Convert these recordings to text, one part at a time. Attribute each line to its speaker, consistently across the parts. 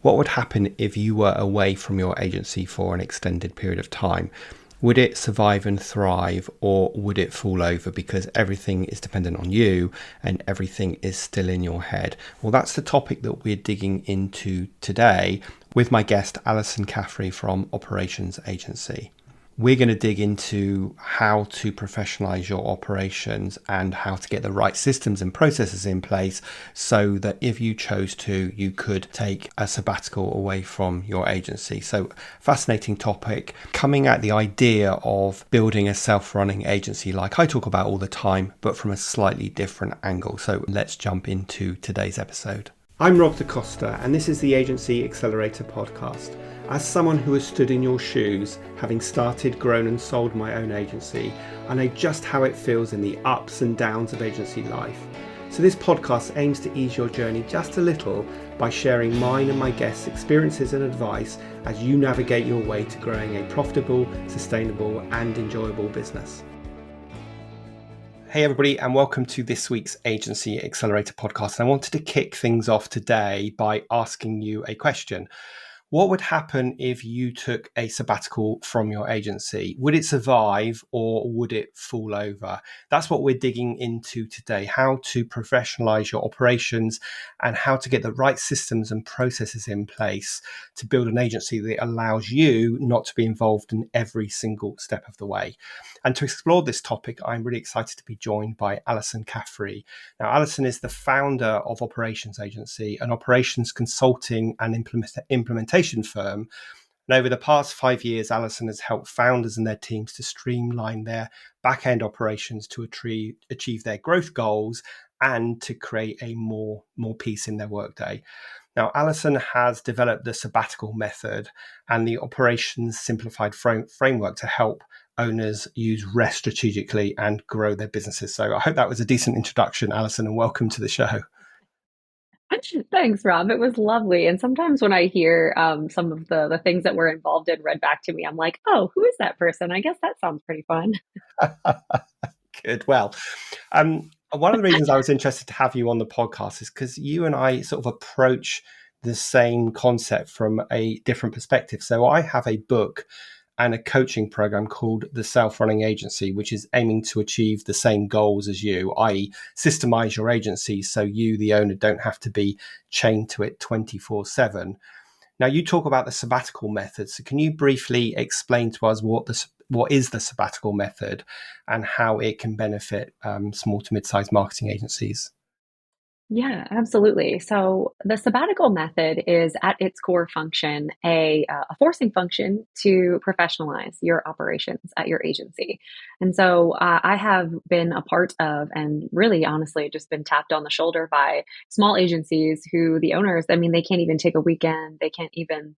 Speaker 1: What would happen if you were away from your agency for an extended period of time? Would it survive and thrive, or would it fall over because everything is dependent on you and everything is still in your head? Well, that's the topic that we're digging into today with my guest, Alyson Caffrey from Operations Agency. We're going to dig into how to professionalize your operations and how to get the right systems and processes in place so that if you chose to, you could take a sabbatical away from your agency. So, fascinating topic, coming at the idea of building a self-running agency like I talk about all the time, but from a slightly different angle. So let's jump into today's episode. I'm Rob Costa, and this is the Agency Accelerator podcast. As someone who has stood in your shoes, having started, grown and sold my own agency, I know just how it feels in the ups and downs of agency life. So this podcast aims to ease your journey just a little by sharing mine and my guests' experiences and advice as you navigate your way to growing a profitable, sustainable and enjoyable business. Hey everybody, and welcome to this week's Agency Accelerator podcast. I wanted to kick things off today by asking you a question. What would happen if you took a sabbatical from your agency? Would it survive or would it fall over? That's what we're digging into today, how to professionalize your operations and how to get the right systems and processes in place to build an agency that allows you not to be involved in every single step of the way. And to explore this topic, I'm really excited to be joined by Alyson Caffrey. Now, Alyson is the founder of Operations Agency, an operations consulting and implementation firm. And over the past 5 years, Alyson has helped founders and their teams to streamline their backend operations to achieve their growth goals and to create a more peace in their workday. Now, Alyson has developed the Sabbatical method and the Operations Simplified framework to help owners use rest strategically and grow their businesses. So I hope that was a decent introduction, Alyson, and welcome to the show.
Speaker 2: Thanks, Rob. It was lovely. And sometimes when I hear some of the things that we're involved in read back to me, I'm like, oh, who is that person? I guess that sounds pretty fun.
Speaker 1: Good. Well, one of the reasons I was interested to have you on the podcast is because you and I sort of approach the same concept from a different perspective. So I have a book and a coaching program called the Self-Running Agency, which is aiming to achieve the same goals as you, i.e. systemize your agency so you, the owner, don't have to be chained to it 24/7. Now, you talk about the sabbatical method. So can you briefly explain to us what is the sabbatical method and how it can benefit small to mid-sized marketing agencies?
Speaker 2: Yeah, absolutely. So the sabbatical method is at its core function a forcing function to professionalize your operations at your agency. And so I have been a part of, and really honestly, just been tapped on the shoulder by small agencies who the owners, I mean, they can't even take a weekend. They can't even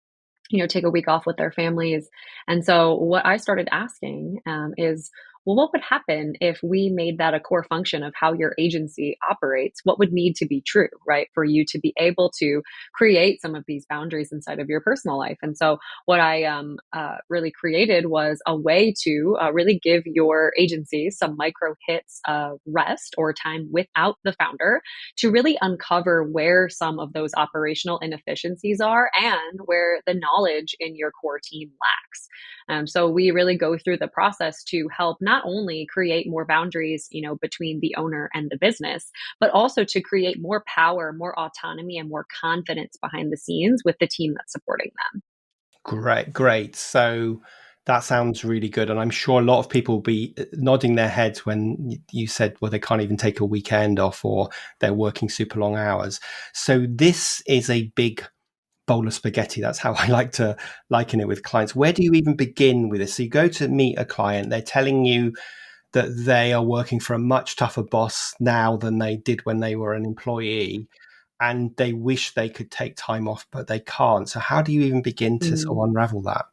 Speaker 2: take a week off with their families. And so what I started asking is, well, what would happen if we made that a core function of how your agency operates? What would need to be true, right, for you to be able to create some of these boundaries inside of your personal life? And so what I really created was a way to really give your agency some micro hits of rest or time without the founder to really uncover where some of those operational inefficiencies are and where the knowledge in your core team lacks. So we really go through the process to help not only create more boundaries, between the owner and the business, but also to create more power, more autonomy, and more confidence behind the scenes with the team that's supporting them.
Speaker 1: Great. So that sounds really good. And I'm sure a lot of people will be nodding their heads when you said, well, they can't even take a weekend off or they're working super long hours. So this is a big bowl of spaghetti. That's how I like to liken it with clients. Where do you even begin with this? So you go to meet a client, they're telling you that they are working for a much tougher boss now than they did when they were an employee, and they wish they could take time off, but they can't. So how do you even begin to sort of unravel that?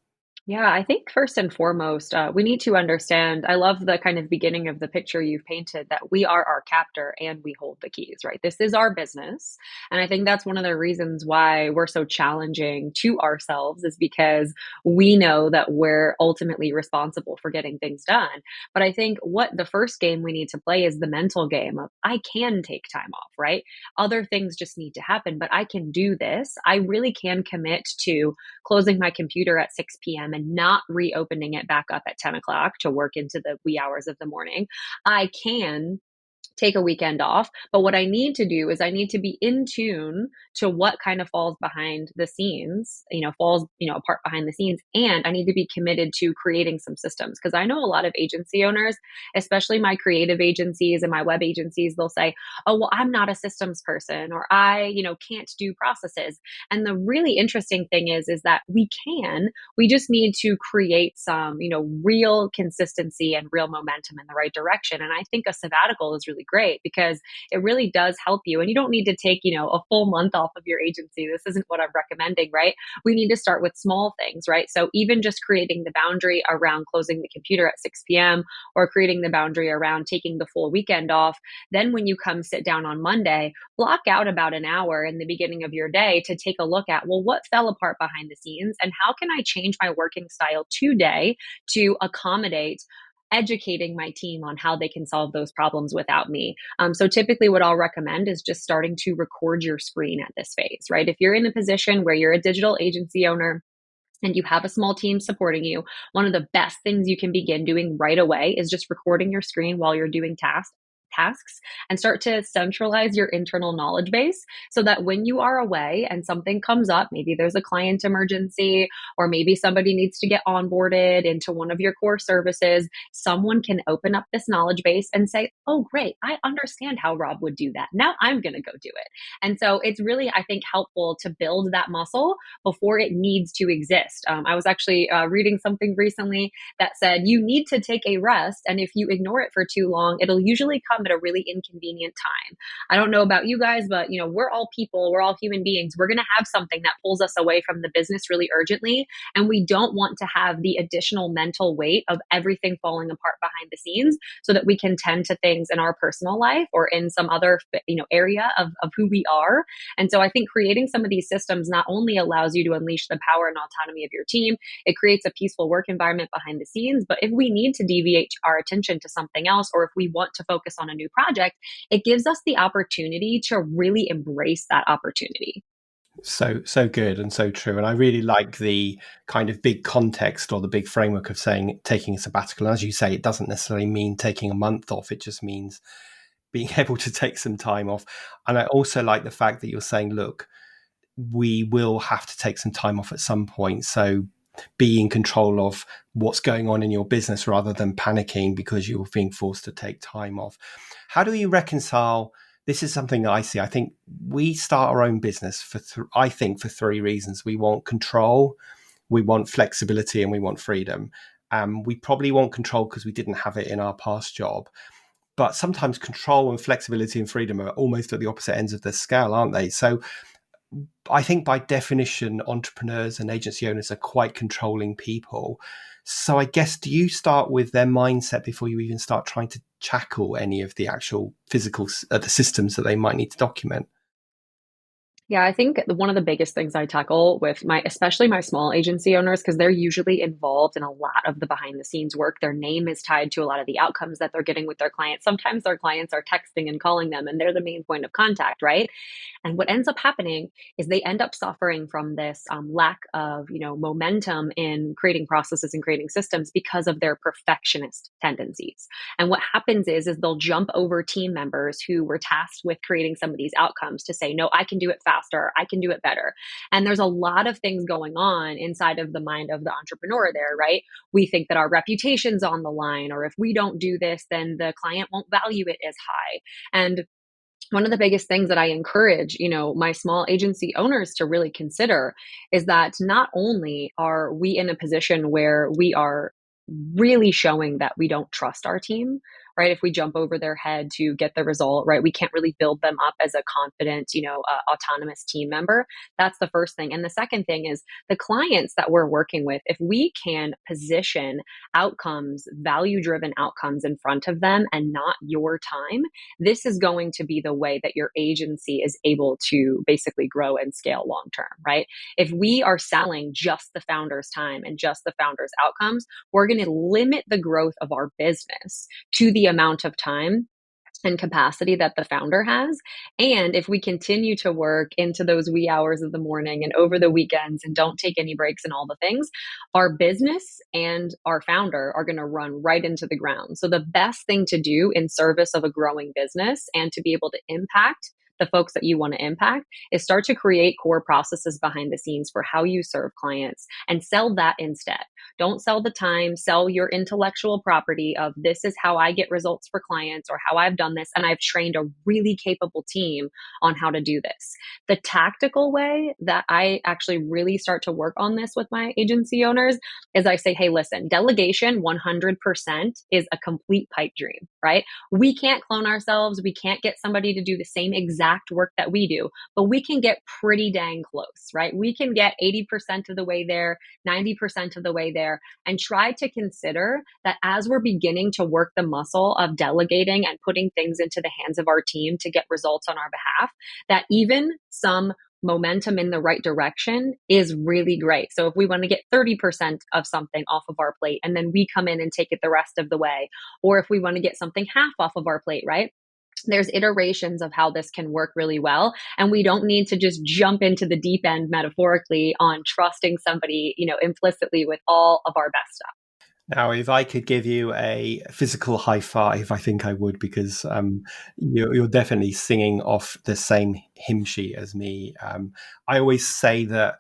Speaker 2: Yeah, I think first and foremost, we need to understand. I love the kind of beginning of the picture you've painted that we are our captor and we hold the keys, right? This is our business. And I think that's one of the reasons why we're so challenging to ourselves, is because we know that we're ultimately responsible for getting things done. But I think what the first game we need to play is the mental game of I can take time off, right? Other things just need to happen, but I can do this. I really can commit to closing my computer at 6 p.m. and not reopening it back up at 10 o'clock to work into the wee hours of the morning. I can take a weekend off. But what I need to do is I need to be in tune to what kind of falls behind the scenes, falls, apart behind the scenes. And I need to be committed to creating some systems, because I know a lot of agency owners, especially my creative agencies and my web agencies, they'll say, oh, well, I'm not a systems person, or I, can't do processes. And the really interesting thing is that we just need to create some, real consistency and real momentum in the right direction. And I think a sabbatical is really great because it really does help you. And you don't need to take, a full month off of your agency. This isn't what I'm recommending, right? We need to start with small things, right? So even just creating the boundary around closing the computer at 6 p.m. or creating the boundary around taking the full weekend off. Then when you come sit down on Monday, block out about an hour in the beginning of your day to take a look at, well, what fell apart behind the scenes and how can I change my working style today to accommodate educating my team on how they can solve those problems without me. So typically what I'll recommend is just starting to record your screen at this phase, right? If you're in a position where you're a digital agency owner and you have a small team supporting you, one of the best things you can begin doing right away is just recording your screen while you're doing tasks and start to centralize your internal knowledge base so that when you are away and something comes up, maybe there's a client emergency or maybe somebody needs to get onboarded into one of your core services, someone can open up this knowledge base and say, oh, great, I understand how Rob would do that. Now I'm going to go do it. And so it's really, I think, helpful to build that muscle before it needs to exist. I was actually reading something recently that said you need to take a rest. And if you ignore it for too long, it'll usually come at a really inconvenient time. I don't know about you guys, but we're all people, we're all human beings. We're going to have something that pulls us away from the business really urgently. And we don't want to have the additional mental weight of everything falling apart behind the scenes so that we can tend to things in our personal life or in some other, area of who we are. And so I think creating some of these systems not only allows you to unleash the power and autonomy of your team, it creates a peaceful work environment behind the scenes. But if we need to deviate our attention to something else, or if we want to focus on a new project, it gives us the opportunity to really embrace that opportunity.
Speaker 1: So good and so true. And I really like the kind of big context or the big framework of saying taking a sabbatical. And as you say, it doesn't necessarily mean taking a month off. It just means being able to take some time off. And I also like the fact that you're saying, look, we will have to take some time off at some point. So be in control of what's going on in your business rather than panicking because you're being forced to take time off. How do you reconcile? This is something that I see. I think we start our own business for for three reasons. We want control, we want flexibility, and we want freedom. We probably want control because we didn't have it in our past job. But sometimes control and flexibility and freedom are almost at the opposite ends of the scale, aren't they? So I think by definition, entrepreneurs and agency owners are quite controlling people. So I guess, do you start with their mindset before you even start trying to tackle any of the actual physical the systems that they might need to document?
Speaker 2: Yeah, I think one of the biggest things I tackle with especially my small agency owners, because they're usually involved in a lot of the behind the scenes work. Their name is tied to a lot of the outcomes that they're getting with their clients. Sometimes their clients are texting and calling them, and they're the main point of contact, right? And what ends up happening is they end up suffering from this lack of, momentum in creating processes and creating systems because of their perfectionist tendencies. And what happens is they'll jump over team members who were tasked with creating some of these outcomes to say, no, I can do it faster, I can do it better. And there's a lot of things going on inside of the mind of the entrepreneur there, right? We think that our reputation's on the line, or if we don't do this, then the client won't value it as high. And one of the biggest things that I encourage, my small agency owners to really consider is that not only are we in a position where we are really showing that we don't trust our team, right? If we jump over their head to get the result, right, we can't really build them up as a confident, autonomous team member. That's the first thing. And the second thing is the clients that we're working with, if we can position outcomes, value driven outcomes in front of them and not your time, this is going to be the way that your agency is able to basically grow and scale long term, right? If we are selling just the founder's time and just the founder's outcomes, we're going to limit the growth of our business to the amount of time and capacity that the founder has. And if we continue to work into those wee hours of the morning and over the weekends and don't take any breaks and all the things, our business and our founder are going to run right into the ground. So the best thing to do in service of a growing business and to be able to impact the folks that you want to impact is start to create core processes behind the scenes for how you serve clients and sell that instead. Don't sell the time, sell your intellectual property of this is how I get results for clients or how I've done this. And I've trained a really capable team on how to do this. The tactical way that I actually really start to work on this with my agency owners is I say, hey, listen, delegation 100% is a complete pipe dream, right? We can't clone ourselves. We can't get somebody to do the same exact work that we do, but we can get pretty dang close, right? We can get 80% of the way there, 90% of the way there, and try to consider that as we're beginning to work the muscle of delegating and putting things into the hands of our team to get results on our behalf, that even some momentum in the right direction is really great. So if we want to get 30% of something off of our plate and then we come in and take it the rest of the way, or if we want to get something half off of our plate, right? There's iterations of how this can work really well. And we don't need to just jump into the deep end metaphorically on trusting somebody, implicitly with all of our best stuff.
Speaker 1: Now, if I could give you a physical high five, I think I would, because you're definitely singing off the same hymn sheet as me. I always say that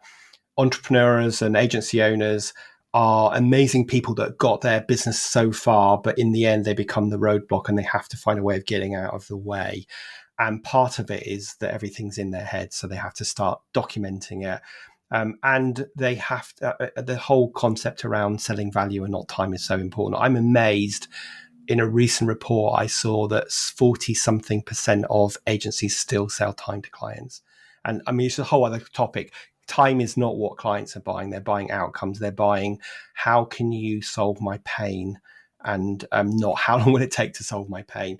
Speaker 1: entrepreneurs and agency owners are amazing people that got their business so far, but in the end, they become the roadblock and they have to find a way of getting out of the way. And part of it is that everything's in their head, so they have to start documenting it. And they have to, the whole concept around selling value and not time is so important. I'm amazed. In a recent report, I saw that 40 something percent of agencies still sell time to clients. And I mean, it's a whole other topic. Time is not what clients are buying. They're buying outcomes. They're buying, how can you solve my pain? And not how long will it take to solve my pain?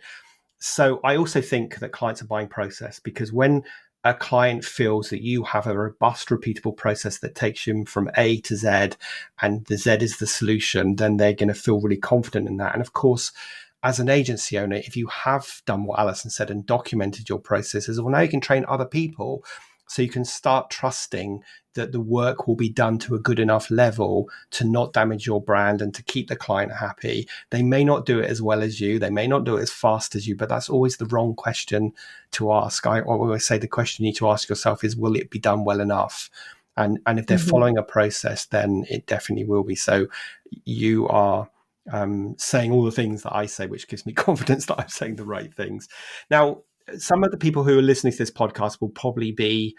Speaker 1: So I also think that clients are buying process, because when a client feels that you have a robust, repeatable process that takes them from A to Z, and the Z is the solution, then they're going to feel really confident in that. And of course, as an agency owner, if you have done what Alyson said and documented your processes, well, now you can train other people. So you can start trusting that the work will be done to a good enough level to not damage your brand and to keep the client happy. They may not do it as well as you. They may not do it as fast as you, but that's always the wrong question to ask. I always say the question you need to ask yourself is, will it be done well enough? And if they're following a process, then it definitely will be. So you are saying all the things that I say, which gives me confidence that I'm saying the right things. Now, some of the people who are listening to this podcast will probably be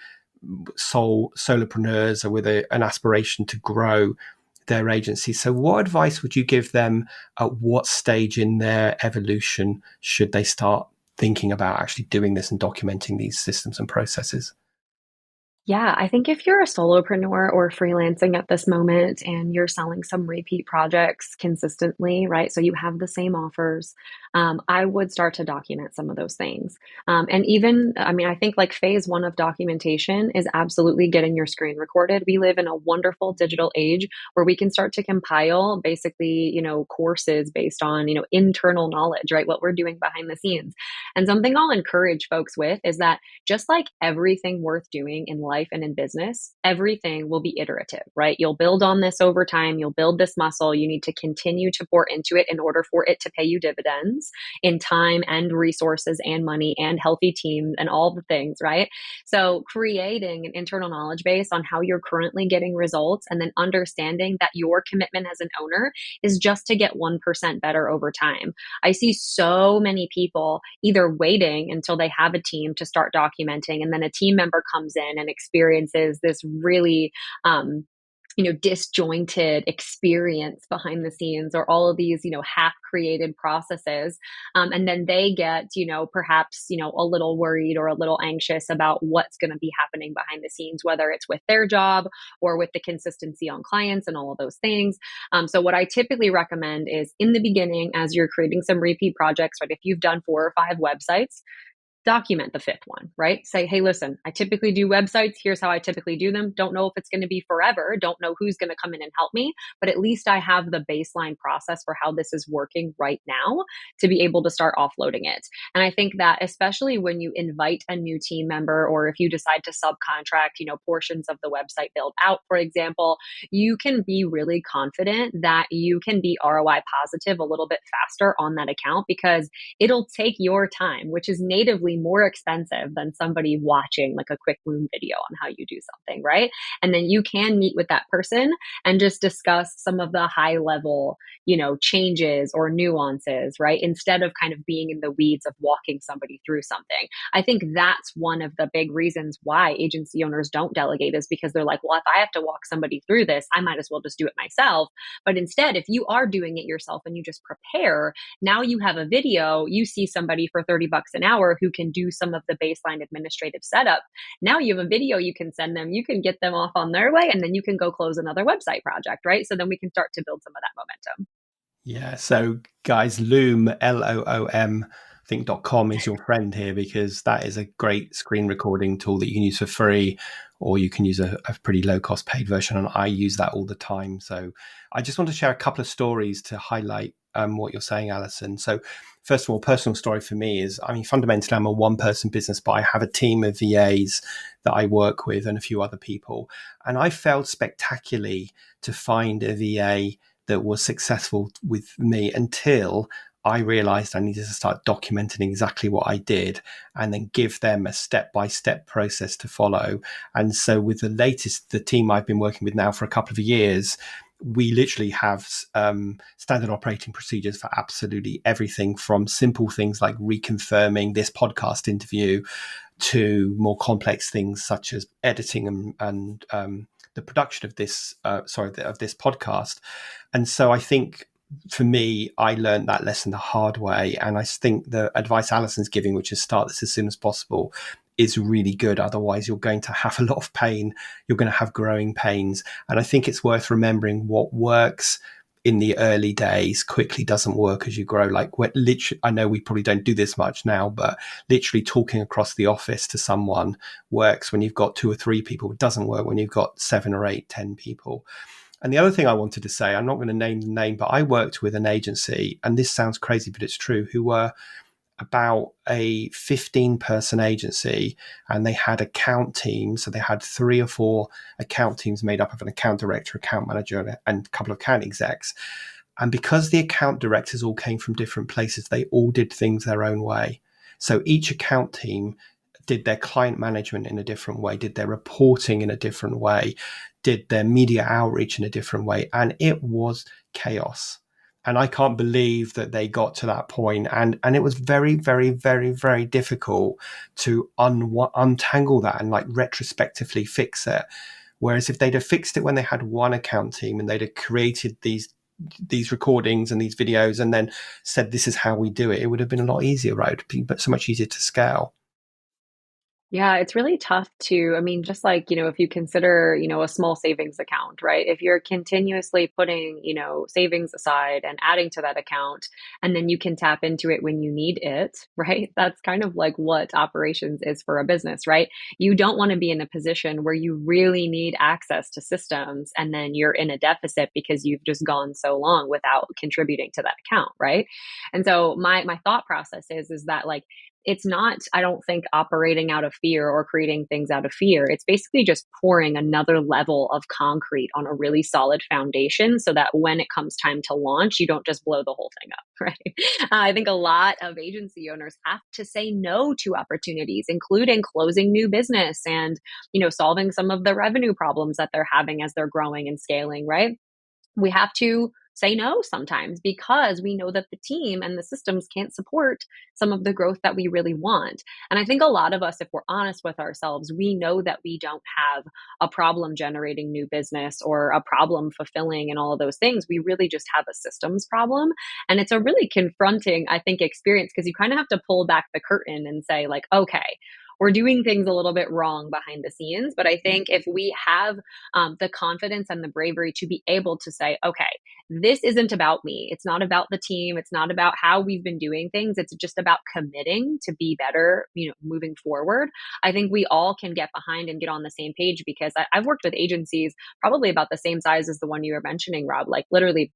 Speaker 1: solopreneurs or with an aspiration to grow their agency. So what advice would you give them? At what stage in their evolution should they start thinking about actually doing this and documenting these systems and processes?
Speaker 2: Yeah, I think if you're a solopreneur or freelancing at this moment and you're selling some repeat projects consistently, right? So you have the same offers, I would start to document some of those things. And even, I mean, I think like phase one of documentation is absolutely getting your screen recorded. We live in a wonderful digital age where we can start to compile basically, courses based on, internal knowledge, right? What we're doing behind the scenes. And something I'll encourage folks with is that just like everything worth doing in life and in business, everything will be iterative, right? You'll build on this over time. You'll build this muscle. You need to continue to pour into it in order for it to pay you dividends in time and resources and money and healthy teams and all the things, right? So creating an internal knowledge base on how you're currently getting results and then understanding that your commitment as an owner is just to get 1% better over time. I see so many people either waiting until they have a team to start documenting, and then a team member comes in and experiences this really disjointed experience behind the scenes, or all of these, half created processes. And then they get, perhaps, a little worried or a little anxious about what's going to be happening behind the scenes, whether it's with their job or with the consistency on clients and all of those things. So what I typically recommend is, in the beginning, as you're creating some repeat projects, right? If you've done 4 or 5 websites, document the fifth one, right? Say, hey, listen, I typically do websites. Here's how I typically do them. Don't know if it's going to be forever. Don't know who's going to come in and help me, but at least I have the baseline process for how this is working right now to be able to start offloading it. And I think that, especially when you invite a new team member, or if you decide to subcontract, portions of the website build out, for example, you can be really confident that you can be ROI positive a little bit faster on that account, because it'll take your time, which is natively more expensive than somebody watching like a quick boom video on how you do something, right? And then you can meet with that person and just discuss some of the high level, changes or nuances, right? Instead of kind of being in the weeds of walking somebody through something. I think that's one of the big reasons why agency owners don't delegate, is because they're like, well, if I have to walk somebody through this, I might as well just do it myself. But instead, if you are doing it yourself and you just prepare, now you have a video, you see somebody for $30 an hour who can do some of the baseline administrative setup. Now you have a video you can send them, you can get them off on their way, and then you can go close another website project, right? So then we can start to build some of that momentum.
Speaker 1: Yeah. So, guys, Loom, Loom, I think .com is your friend here, because that is a great screen recording tool that you can use for free, or you can use a pretty low cost paid version. And I use that all the time. So, I just want to share a couple of stories to highlight what you're saying, Alyson. So, first of all, personal story for me is, I mean, fundamentally, I'm a one person business, but I have a team of VAs that I work with and a few other people. And I failed spectacularly to find a VA that was successful with me until I realized I needed to start documenting exactly what I did and then give them a step-by-step process to follow. And so with the team I've been working with now for a couple of years, we literally have standard operating procedures for absolutely everything, from simple things like reconfirming this podcast interview to more complex things such as editing and the production of this of this podcast. And so I think, for me, I learned that lesson the hard way. And I think the advice Alyson's giving, which is start this as soon as possible, is really good. Otherwise, you're going to have a lot of pain. You're going to have growing pains. And I think it's worth remembering what works in the early days quickly doesn't work as you grow. Like, literally, I know we probably don't do this much now, but literally talking across the office to someone works when you've got 2 or 3 people. It doesn't work when you've got 7 or 8, 10 people. And the other thing I wanted to say, I'm not going to name the name, but I worked with an agency, and this sounds crazy, but it's true, who were about a 15-person agency, and they had account teams. So they had 3 or 4 account teams made up of an account director, account manager, and a couple of account execs. And because the account directors all came from different places, they all did things their own way. So each account team did their client management in a different way, did their reporting in a different way, did their media outreach in a different way. And it was chaos. And I can't believe that they got to that point. And it was very, very, very, very difficult to untangle that and like retrospectively fix it. Whereas if they'd have fixed it when they had one account team and they'd have created these recordings and these videos and then said, this is how we do it, it would have been a lot easier, right? It would be so much easier to scale.
Speaker 2: Yeah, it's really tough to, I mean, just like, if you consider, a small savings account, right? If you're continuously putting, savings aside and adding to that account, and then you can tap into it when you need it, right? That's kind of like what operations is for a business, right? You don't want to be in a position where you really need access to systems and then you're in a deficit because you've just gone so long without contributing to that account, right? And so my thought process is that, like, it's not, I don't think, operating out of fear or creating things out of fear. It's basically just pouring another level of concrete on a really solid foundation so that when it comes time to launch, you don't just blow the whole thing up, right? I think a lot of agency owners have to say no to opportunities, including closing new business and, solving some of the revenue problems that they're having as they're growing and scaling, right? We have to say no sometimes because we know that the team and the systems can't support some of the growth that we really want. And I think a lot of us, if we're honest with ourselves, we know that we don't have a problem generating new business or a problem fulfilling and all of those things. We really just have a systems problem. And it's a really confronting, I think, experience because you kind of have to pull back the curtain and say, like, okay, we're doing things a little bit wrong behind the scenes. But I think if we have the confidence and the bravery to be able to say, okay, this isn't about me. It's not about the team. It's not about how we've been doing things. It's just about committing to be better, moving forward. I think we all can get behind and get on the same page because I've worked with agencies probably about the same size as the one you were mentioning, Rob, like literally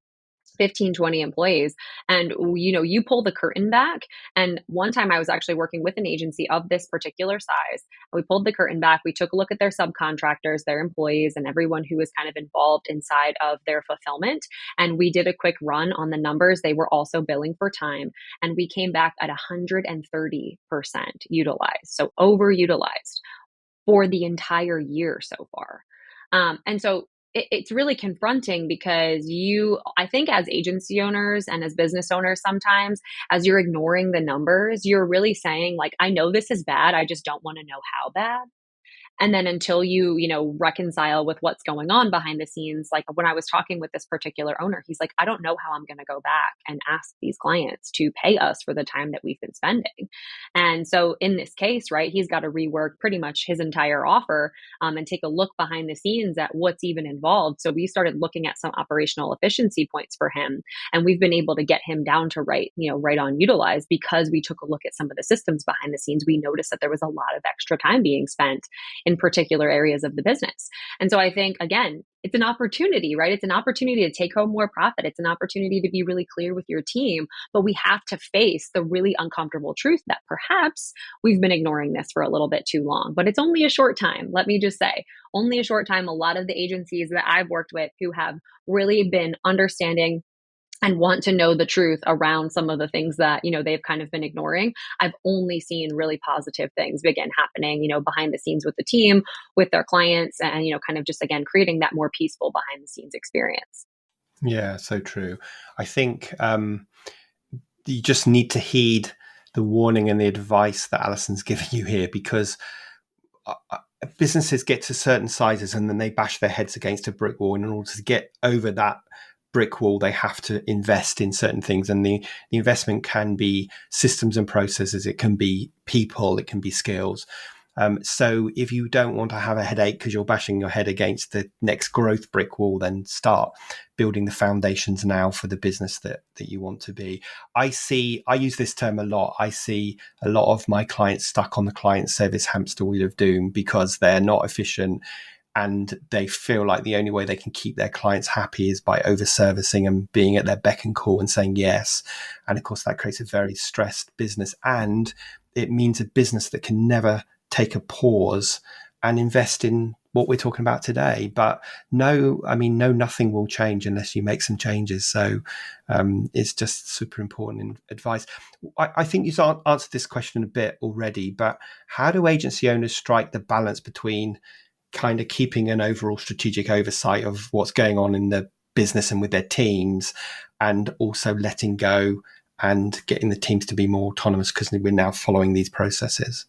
Speaker 2: 15, 20 employees. And, you pull the curtain back. And one time I was actually working with an agency of this particular size. We pulled the curtain back. We took a look at their subcontractors, their employees, and everyone who was kind of involved inside of their fulfillment. And we did a quick run on the numbers. They were also billing for time. And we came back at 130% utilized. So overutilized for the entire year so far. And so it's really confronting because I think as agency owners and as business owners, sometimes as you're ignoring the numbers, you're really saying, like, I know this is bad. I just don't want to know how bad. And then until you reconcile with what's going on behind the scenes, like when I was talking with this particular owner, he's like, I don't know how I'm going to go back and ask these clients to pay us for the time that we've been spending. And so in this case, right, he's got to rework pretty much his entire offer, and take a look behind the scenes at what's even involved. So we started looking at some operational efficiency points for him. And we've been able to get him down to right on utilize because we took a look at some of the systems behind the scenes. We noticed that there was a lot of extra time being spent in particular areas of the business. And so I think, again, it's an opportunity, right? It's an opportunity to take home more profit. It's an opportunity to be really clear with your team, but we have to face the really uncomfortable truth that perhaps we've been ignoring this for a little bit too long. But it's only a short time. Let me just say, only a short time. A lot of the agencies that I've worked with who have really been understanding and want to know the truth around some of the things that they've kind of been ignoring, I've only seen really positive things begin happening behind the scenes with the team, with their clients, and kind of just again creating that more peaceful behind the scenes experience.
Speaker 1: Yeah, so true. I think you just need to heed the warning and the advice that Alyson's giving you here, because businesses get to certain sizes and then they bash their heads against a brick wall. And in order to get over that brick wall, they have to invest in certain things. And the investment can be systems and processes. It can be people. It can be skills. So if you don't want to have a headache because you're bashing your head against the next growth brick wall, then start building the foundations now for the business that you want to be. I use this term a lot. I see a lot of my clients stuck on the client service hamster wheel of doom because they're not efficient and they feel like the only way they can keep their clients happy is by over servicing and being at their beck and call and saying yes. And of course, that creates a very stressed business, and it means a business that can never take a pause and invest in what we're talking about today. But nothing will change unless you make some changes. So it's just super important advice. I think you've answered this question a bit already, but how do agency owners strike the balance between kind of keeping an overall strategic oversight of what's going on in the business and with their teams, and also letting go and getting the teams to be more autonomous because we're now following these processes?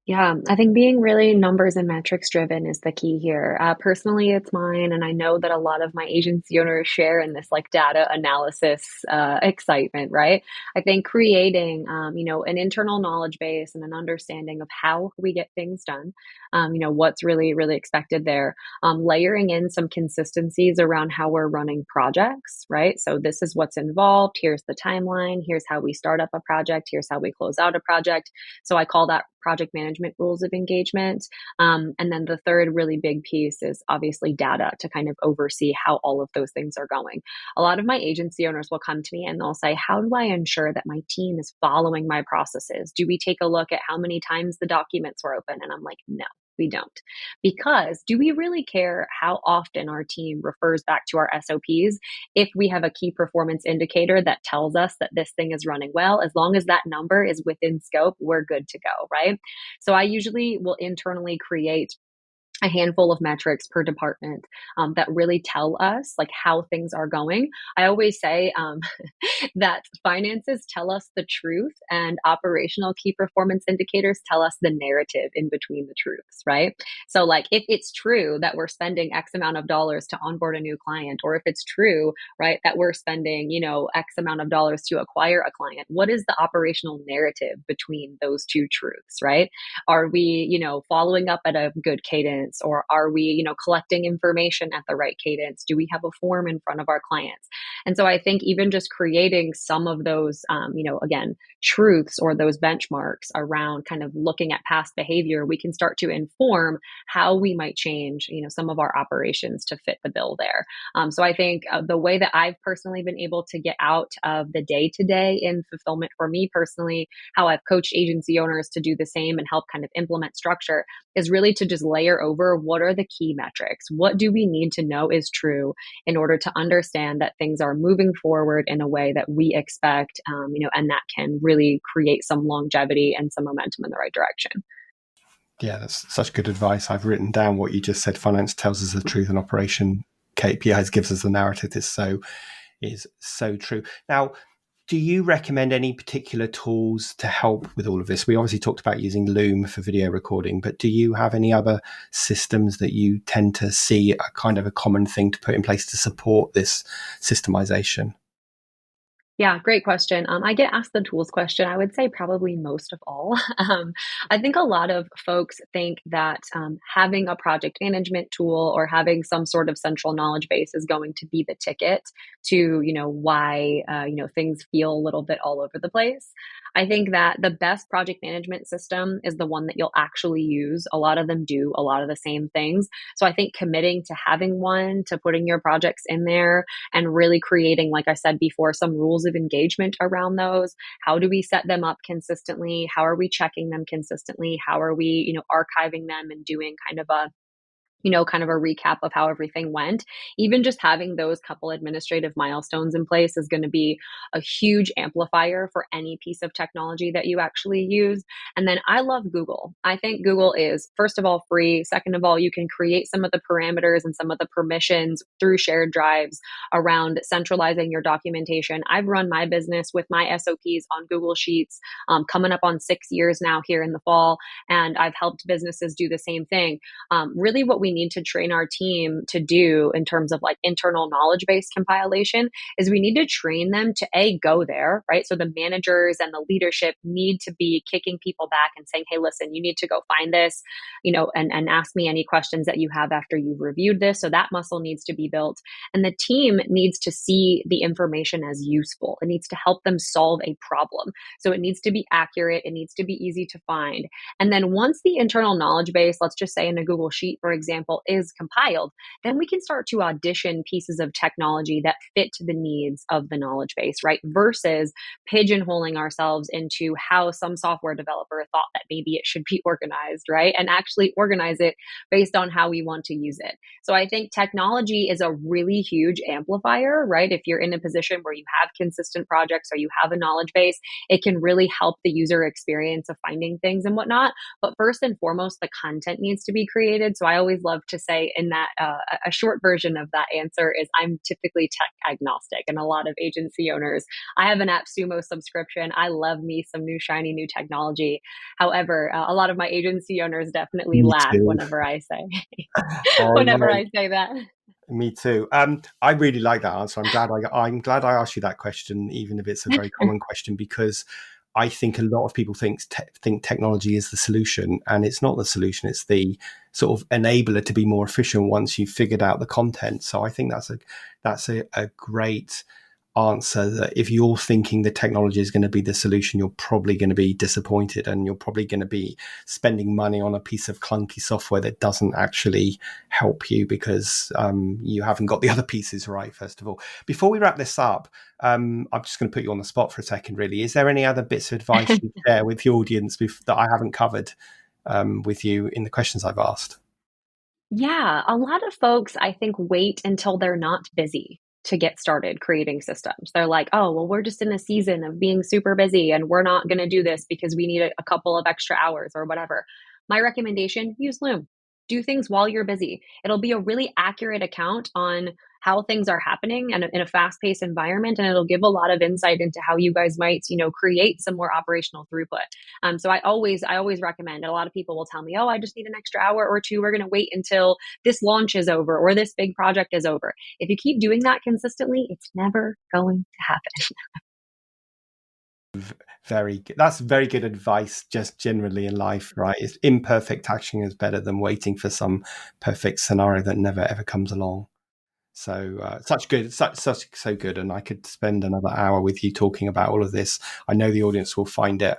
Speaker 2: Yeah, I think being really numbers and metrics driven is the key here. Personally, it's mine, and I know that a lot of my agency owners share in this like data analysis excitement, right? I think creating, an internal knowledge base and an understanding of how we get things done, what's really, really expected there, layering in some consistencies around how we're running projects, right? So this is what's involved. Here's the timeline. Here's how we start up a project. Here's how we close out a project. So I call that project management rules of engagement. And then the third really big piece is obviously data to kind of oversee how all of those things are going. A lot of my agency owners will come to me and they'll say, how do I ensure that my team is following my processes? Do we take a look at how many times the documents were open? And I'm like, no. We don't. Because do we really care how often our team refers back to our SOPs if we have a key performance indicator that tells us that this thing is running well? As long as that number is within scope, we're good to go, right? So I usually will internally create a handful of metrics per department that really tell us like how things are going. I always say that finances tell us the truth and operational key performance indicators tell us the narrative in between the truths, right? So, like, if it's true that we're spending X amount of dollars to onboard a new client, or if it's true, right, that we're spending, X amount of dollars to acquire a client, what is the operational narrative between those two truths, right? Are we, following up at a good cadence, or are we, collecting information at the right cadence? Do we have a form in front of our clients? And so I think even just creating some of those, again, truths or those benchmarks around kind of looking at past behavior, we can start to inform how we might change, some of our operations to fit the bill there. So I think the way that I've personally been able to get out of the day to day in fulfillment for me personally, how I've coached agency owners to do the same and help kind of implement structure is really to just layer over what are the key metrics? What do we need to know is true in order to understand that things are moving forward in a way that we expect, and that can really create some longevity and some momentum in the right direction.
Speaker 1: Yeah, that's such good advice. I've written down what you just said. Finance tells us the truth, and operation KPIs gives us the narrative. Is so true. Now, do you recommend any particular tools to help with all of this? We obviously talked about using Loom for video recording, but do you have any other systems that you tend to see a kind of a common thing to put in place to support this systemization?
Speaker 2: Yeah, great question. I get asked the tools question. I would say probably most of all. I think a lot of folks think that having a project management tool or having some sort of central knowledge base is going to be the ticket to, why, things feel a little bit all over the place. I think that the best project management system is the one that you'll actually use. A lot of them do a lot of the same things. So I think committing to having one, to putting your projects in there, and really creating, like I said before, some rules of engagement around those. How do we set them up consistently? How are we checking them consistently? How are we, archiving them and doing kind of a recap of how everything went. Even just having those couple administrative milestones in place is going to be a huge amplifier for any piece of technology that you actually use. And then I love Google. I think Google is, first of all, free. Second of all, you can create some of the parameters and some of the permissions through shared drives around centralizing your documentation. I've run my business with my SOPs on Google Sheets, coming up on 6 years now here in the fall. And I've helped businesses do the same thing. Really what we need to train our team to do in terms of like internal knowledge base compilation is we need to train them to go there, right? So the managers and the leadership need to be kicking people back and saying, hey, listen, you need to go find this, and ask me any questions that you have after you've reviewed this. So that muscle needs to be built. And the team needs to see the information as useful. It needs to help them solve a problem. So it needs to be accurate. It needs to be easy to find. And then once the internal knowledge base, let's just say in a Google Sheet, for example, is compiled, then we can start to audition pieces of technology that fit the needs of the knowledge base, right? Versus pigeonholing ourselves into how some software developer thought that maybe it should be organized, right? And actually organize it based on how we want to use it. So I think technology is a really huge amplifier, right? If you're in a position where you have consistent projects or you have a knowledge base, it can really help the user experience of finding things and whatnot. But first and foremost, the content needs to be created. So I always love to say in that a short version of that answer is I'm typically tech agnostic, and a lot of agency owners. I have an AppSumo subscription. I love me some new shiny new technology. However, a lot of my agency owners definitely
Speaker 1: Me
Speaker 2: laugh
Speaker 1: too.
Speaker 2: whenever I say
Speaker 1: I
Speaker 2: whenever
Speaker 1: know.
Speaker 2: I say that.
Speaker 1: Me too. I really like that answer. I'm glad I asked you that question, even if it's a very common question, because I think a lot of people think technology is the solution, and it's not the solution. It's the sort of enabler to be more efficient once you've figured out the content. So I think that's a great answer, that if you're thinking the technology is going to be the solution, you're probably going to be disappointed, and you're probably going to be spending money on a piece of clunky software that doesn't actually help you because you haven't got the other pieces right, first of all. Before we wrap this up, I'm just going to put you on the spot for a second, really. Is there any other bits of advice you share with the audience that I haven't covered with you in the questions I've asked?
Speaker 2: Yeah, a lot of folks, I think, wait until they're not busy to get started creating systems. They're like, oh, well, we're just in a season of being super busy and we're not going to do this because we need a couple of extra hours or whatever. My recommendation, use Loom. do things while you're busy. It'll be a really accurate account on how things are happening and in a fast-paced environment, and it'll give a lot of insight into how you guys might, create some more operational throughput. So I always recommend. And a lot of people will tell me, "Oh, I just need an extra hour or two. We're going to wait until this launch is over or this big project is over." If you keep doing that consistently, it's never going to happen.
Speaker 1: Very good. That's very good advice, just generally in life, right? It's imperfect action is better than waiting for some perfect scenario that never ever comes along. So such so good, and I could spend another hour with you talking about all of this. I know the audience will find it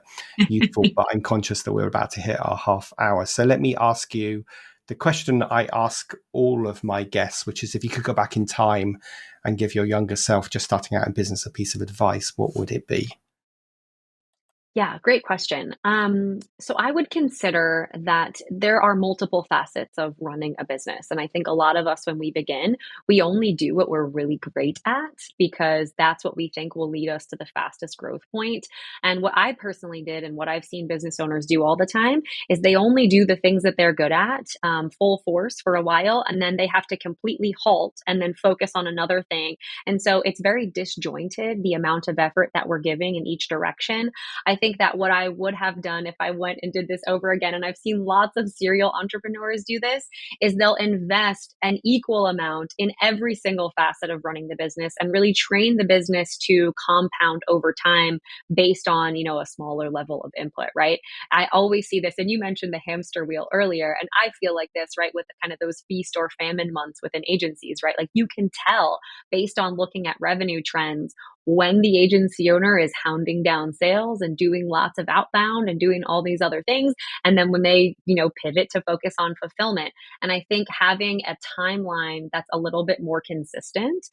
Speaker 1: useful, but I'm conscious that we're about to hit our half hour. So let me ask you the question I ask all of my guests, which is, if you could go back in time and give your younger self just starting out in business a piece of advice, what would it be?
Speaker 2: Yeah, great question. So I would consider that there are multiple facets of running a business. And I think a lot of us, when we begin, we only do what we're really great at because that's what we think will lead us to the fastest growth point. And what I personally did, and what I've seen business owners do all the time, is they only do the things that they're good at, full force for a while, and then they have to completely halt and then focus on another thing. And so it's very disjointed, the amount of effort that we're giving in each direction. I think that what I would have done if I went and did this over again, and I've seen lots of serial entrepreneurs do this, is they'll invest an equal amount in every single facet of running the business and really train the business to compound over time based on, a smaller level of input, right? I always see this, and you mentioned the hamster wheel earlier, and I feel like this, right, with the kind of those feast or famine months within agencies, right? Like you can tell based on looking at revenue trends when the agency owner is hounding down sales and doing lots of outbound and doing all these other things, and then when they pivot to focus on fulfillment. And I think having a timeline that's a little bit more consistent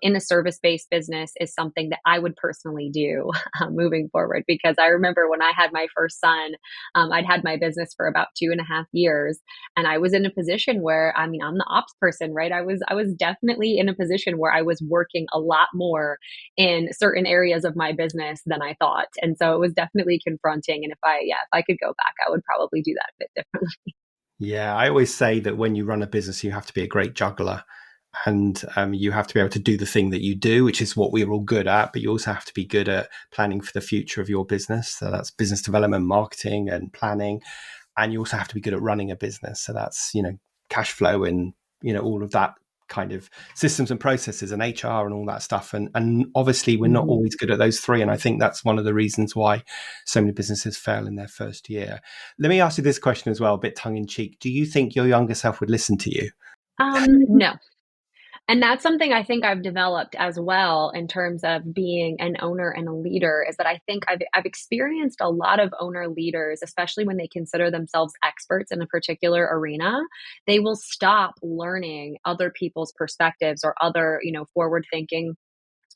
Speaker 2: in a service-based business is something that I would personally do moving forward, because I remember when I had my first son, I'd had my business for about 2.5 years, and I was in a position where, I mean, I'm the ops person, right? I was definitely in a position where I was working a lot more in certain areas of my business than I thought. And so it was definitely confronting. And if I could go back, I would probably do that a bit differently.
Speaker 1: Yeah, I always say that when you run a business, you have to be a great juggler, and you have to be able to do the thing that you do, which is what we're all good at. But you also have to be good at planning for the future of your business. So that's business development, marketing, and planning. And you also have to be good at running a business. So that's, cash flow and, all of that kind of systems and processes and HR and all that stuff. And obviously we're not
Speaker 2: Mhm.
Speaker 1: always good at those three. And I think that's one of the reasons why so many businesses fail in their first year. Let me ask you this question as well, a bit tongue in cheek. Do you think your younger self would listen to you?
Speaker 2: No. And that's something I think I've developed as well in terms of being an owner and a leader, is that I think I've experienced a lot of owner leaders, especially when they consider themselves experts in a particular arena. They will stop learning other people's perspectives or other, forward thinking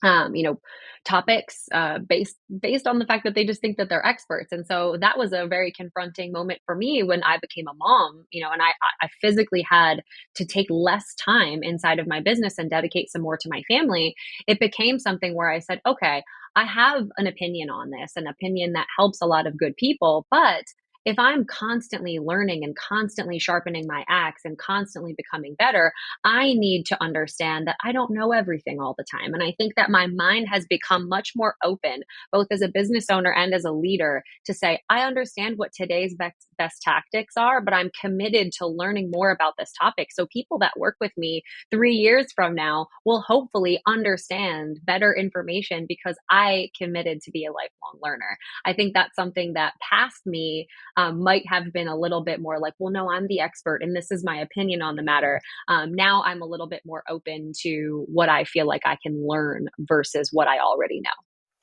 Speaker 2: um, you know, topics based on the fact that they just think that they're experts. And so that was a very confronting moment for me when I became a mom, and I physically had to take less time inside of my business and dedicate some more to my family. It became something where I said, okay, I have an opinion on this, an opinion that helps a lot of good people, but if I'm constantly learning and constantly sharpening my axe and constantly becoming better, I need to understand that I don't know everything all the time. And I think that my mind has become much more open, both as a business owner and as a leader, to say, I understand what today's best tactics are, but I'm committed to learning more about this topic. So people that work with me 3 years from now will hopefully understand better information because I committed to be a lifelong learner. I think that's something that past me might have been a little bit more like, well, no, I'm the expert and this is my opinion on the matter. Now I'm a little bit more open to what I feel like I can learn versus what I already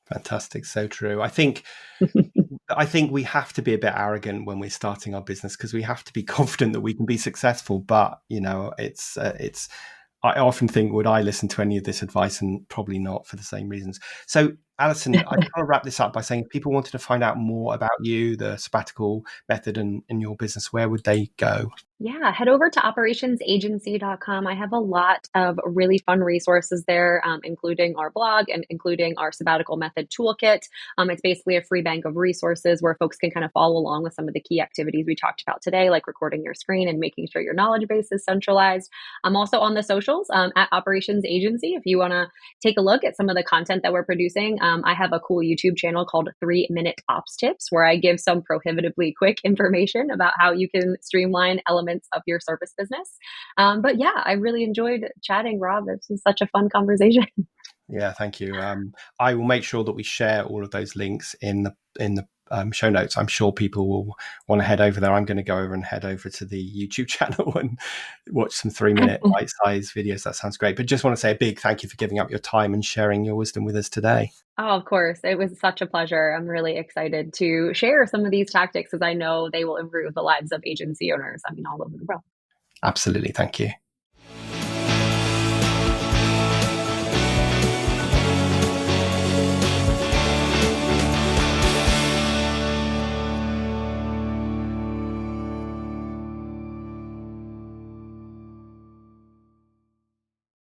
Speaker 1: Fantastic. So true.
Speaker 2: know.
Speaker 1: I think we have to be a bit arrogant when we're starting our business because we have to be confident that we can be successful. But it's. I often think, would I listen to any of this advice? And probably not, for the same reasons. So, Alyson, I just want to wrap this up by saying, if people wanted to find out more about you, the sabbatical method, and your business, where would they go?
Speaker 2: Yeah, head over to operationsagency.com. I have a lot of really fun resources there, including our blog and including our sabbatical method toolkit. It's basically a free bank of resources where folks can kind of follow along with some of the key activities we talked about today, like recording your screen and making sure your knowledge base is centralized. I'm also on the socials at Operations Agency. If you want to take a look at some of the content that we're producing, I have a cool YouTube channel called 3 Minute Ops Tips, where I give some prohibitively quick information about how you can streamline elements of your service business. But yeah, I really enjoyed chatting, Rob. This was such a fun conversation.
Speaker 1: Yeah, thank you. I will make sure that we share all of those links in the show notes. I'm sure people will want to head over there. I'm going to go over and head over to the YouTube channel and watch some 3 minute bite-sized videos. That sounds great. But just want to say a big thank you for giving up your time and sharing your wisdom with us today.
Speaker 2: Oh, of course. It was such a pleasure. I'm really excited to share some of these tactics as I know they will improve the lives of agency owners, all over the world.
Speaker 1: Absolutely. Thank you.